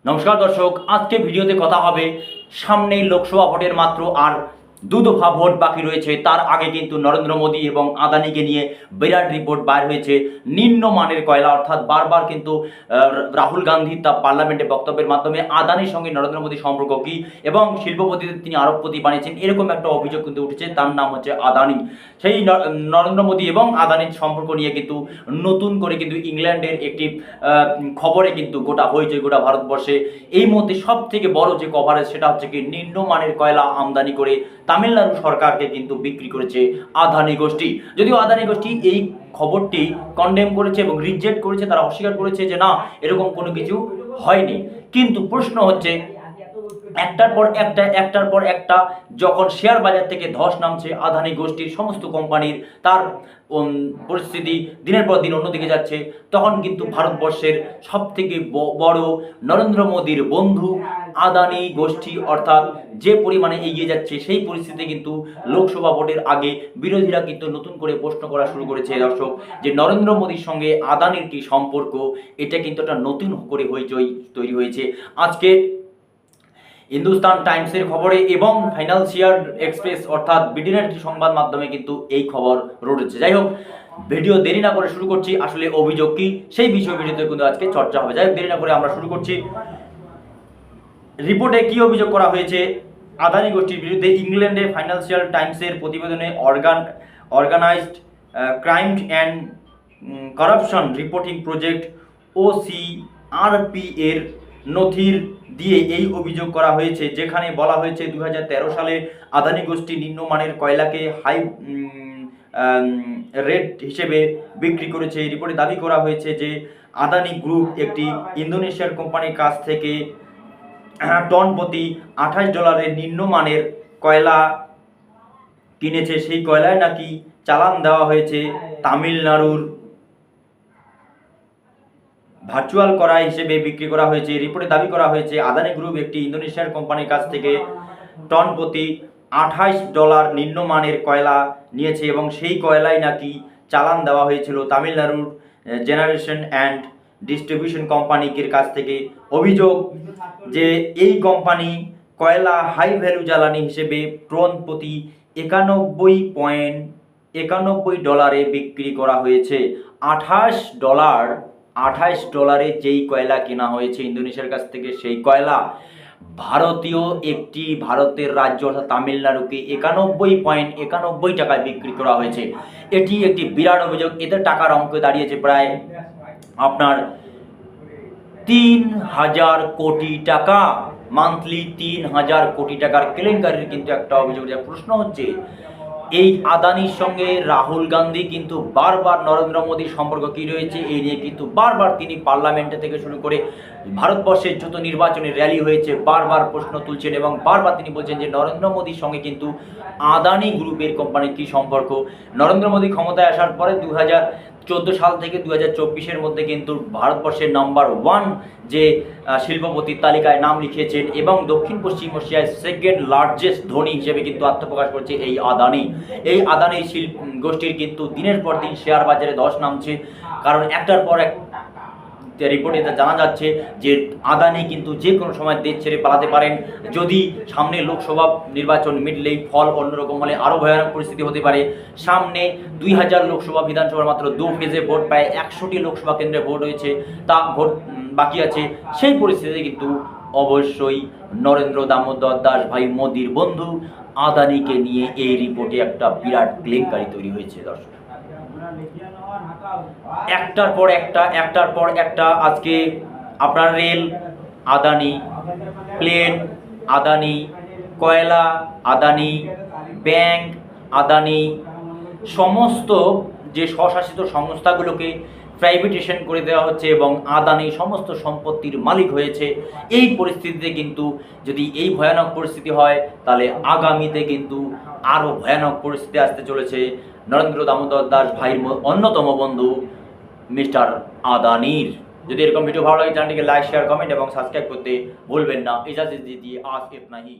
নমস্কার দর্শক, আজকে ভিডিওতে কথা হবে সামনেই লোকসভা ভোটের মাত্র আর 2 দফা ভোট বাকি রয়েছে। তার আগে কিন্তু নরেন্দ্র মোদী এবং আদানিকে নিয়ে বিরাট রিপোর্ট বার হয়েছে। নিম্নমানের কয়লা, অর্থাৎ বারবার কিন্তু রাহুল গান্ধী তার পার্লামেন্টে বক্তব্যের মাধ্যমে আদানির সঙ্গে নরেন্দ্র মোদীর সম্পর্ক কী এবং শিল্পপতিদের তিনি আরবপতি বানিয়েছেন, এরকম একটা অভিযোগ কিন্তু উঠেছে। তার নাম হচ্ছে আদানি। সেই নরেন্দ্র মোদী এবং আদানির সম্পর্ক নিয়ে কিন্তু নতুন করে কিন্তু ইংল্যান্ডের একটি খবরে কিন্তু গোটা হয়েছে গোটা ভারতবর্ষে। এই মুহূর্তে সব থেকে বড় যে কভারেজ সেটা হচ্ছে কি নিম্নমানের কয়লা আমদানি করে তামিলনাড়ু সরকারকে কিন্তু বিক্রি করেছে আদানি গোষ্ঠী। যদিও আদানি গোষ্ঠী এই খবরটি কন্ডেম করেছে এবং রিজেক্ট করেছে, তারা অস্বীকার করেছে যে না, এরকম কোনো কিছু হয়নি। কিন্তু প্রশ্ন হচ্ছে একটার পর একটা যখন শেয়ার বাজার থেকে ধস নামছে আদানি গোষ্ঠীর সমস্ত কোম্পানির, তার পরিস্থিতি দিনের পর দিন অন্যদিকে যাচ্ছে, তখন কিন্তু ভারতবর্ষের সবথেকে বড় নরেন্দ্র মোদীর বন্ধু আদানি গোষ্ঠী অর্থাৎ যে পরিমাণে এগিয়ে যাচ্ছে, সেই পরিস্থিতিতে কিন্তু লোকসভা ভোটের আগে বিরোধীরা কিন্তু নতুন করে প্রশ্ন করা শুরু করেছে দর্শক, যে নরেন্দ্র মোদীর সঙ্গে আদানির কি সম্পর্ক। এটা কিন্তু একটা নতুন করে হইচই তৈরি হয়েছে। আজকে হিন্দুস্তান টাইমসের খবরে এবং ফাইন্যান্সিয়াল এক্সপ্রেস অর্থাৎ বিডিনের সংবাদ মাধ্যমে কিন্তু এই খবর রয়েছে। যাই হোক, ভিডিও দেরি না করে শুরু করছি। আসলে অভিযোগ কি সেই বিষয় ভিডিওতে কিন্তু আজকে চর্চা হবে। যাই হোক, দেরি না করে আমরা শুরু করছি। রিপোর্টে কি অভিযোগ করা হয়েছে আদানি গোষ্ঠীর বিরুদ্ধে? ইংল্যান্ডে ফাইন্যান্সিয়াল টাইমসের প্রতিবেদনে organised crime and corruption reporting project OCRP এর নথির দিয়ে এই অভিযোগ করা হয়েছে, যেখানে বলা হয়েছে 2013 সালে আদানি গোষ্ঠী নিম্নমানের কয়লাকে হাই রেট হিসেবে বিক্রি করেছে। এই রিপোর্টে দাবি করা হয়েছে যে আদানি গ্রুপ একটি ইন্দোনেশিয়ার কোম্পানির কাছ থেকে টন প্রতি $28 নিম্নমানের কয়লা কিনেছে। সেই কয়লায় নাকি চালান দেওয়া হয়েছে তামিলনাড়ুর ভার্চুয়াল কড়াই হিসেবে বিক্রি করা হয়েছে। রিপোর্টে দাবি করা হয়েছে আদানি গ্রুপ একটি ইন্দোনেশিয়ার কোম্পানির কাছ থেকে টন প্রতি $28 নিম্নমানের কয়লা নিয়েছে এবং সেই কয়লায় নাকি চালান দেওয়া হয়েছিল তামিলনাড়ুর জেনারেশন অ্যান্ড ডিস্ট্রিবিউশন কোম্পানির কাছ থেকে। অভিযোগ যে এই কোম্পানি কয়লা হাই ভ্যালু জ্বালানি হিসেবে টন প্রতি $91.91 বিক্রি করা হয়েছে। $28 যেই কয়লা কেনা হয়েছে ইন্দোনেশিয়ার কাছ থেকে, সেই কয়লা ভারতের রাজ্য অর্থাৎ তামিলনাড়ুকে $91.91 বিক্রি করা হয়েছে। এটি একটি বিরাট অভিযোগ। এদের টাকার অঙ্ক দাঁড়িয়েছে প্রায় আপনার 3,000 কোটি টাকা, মান্থলি 3,000 কোটি টাকার কেলেঙ্কারির কিন্তু একটা অভিযোগ। যা প্রশ্ন হচ্ছে, এই আদানির সঙ্গে রাহুল গান্ধী কিন্তু বারবার নরেন্দ্র মোদীর সম্পর্ক কী রয়েছে এই নিয়ে কিন্তু বারবার তিনি পার্লামেন্টে থেকে শুরু করে ভারতবর্ষের যত নির্বাচনী র্যালি হয়েছে বারবার প্রশ্ন তুলছেন এবং বারবার তিনি বলছেন যে নরেন্দ্র মোদীর সঙ্গে কিন্তু আদানি গ্রুপের কোম্পানির কী সম্পর্ক। নরেন্দ্র মোদী ক্ষমতায় আসার পরে 2014 সাল থেকে 2024-এর মধ্যে কিন্তু ভারতবর্ষের নাম্বার 1 যে শিল্পপতির তালিকায় নাম লিখিয়েছেন এবং দক্ষিণ পশ্চিম এশিয়ায় সেকেন্ড লার্জেস্ট ধনী হিসেবে কিন্তু আত্মপ্রকাশ করছে এই আদানি। এই আদানি শিল্প গোষ্ঠীর কিন্তু দিনের পর দিন শেয়ার বাজারে ধস নামছে, কারণ একটার পর এক রিপোর্টে জানা যাচ্ছে যে আদানি কিন্তু যে কোনো সময় দেশ ছেড়ে পালাতে পারেন। যদি সামনে লোকসভা নির্বাচন মিটলেই ফল অন্যরকম হলে আরও ভয়ানক পরিস্থিতি হতে পারে। সামনে 2000 লোকসভা বিধানসভার মাত্র 2 ফেজে ভোট, প্রায় 100টি লোকসভা কেন্দ্রে ভোট হয়েছে, তা ভোট বাকি আছে। সেই পরিস্থিতিতে কিন্তু অবশ্যই নরেন্দ্র দামোদর দাস ভাই মোদীর বন্ধু আদানিকে নিয়ে এই রিপোর্টে একটা বিরাট কেলেঙ্কারি তৈরি হয়েছে দর্শক। একটার পর একটা আজকে আপনার রেল আদানি, প্লেন আদানি, কয়লা আদানি, ব্যাংক আদানি, সমস্ত যে স্বশাসিত সংস্থাগুলোকে প্রাইভেটেশন করে দেওয়া হচ্ছে এবং আদানি সমস্ত সম্পত্তির মালিক হয়েছে। এই পরিস্থিতিতে কিন্তু যদি এই ভয়ানক পরিস্থিতি হয় তাহলে আগামীতে কিন্তু আরও ভয়ানক পরিস্থিতি আসতে চলেছে নরেন্দ্র দামোদর দাস ভাইয়ের অন্যতম বন্ধু মিস্টার আদানির। যদি এরকম ভিডিও ভালো লাগে চ্যানেলটিকে লাইক, শেয়ার, কমেন্ট এবং সাবস্ক্রাইব করতে ভুলবেন না। ইজাজত দিজিয়ে আজ ইतना ही।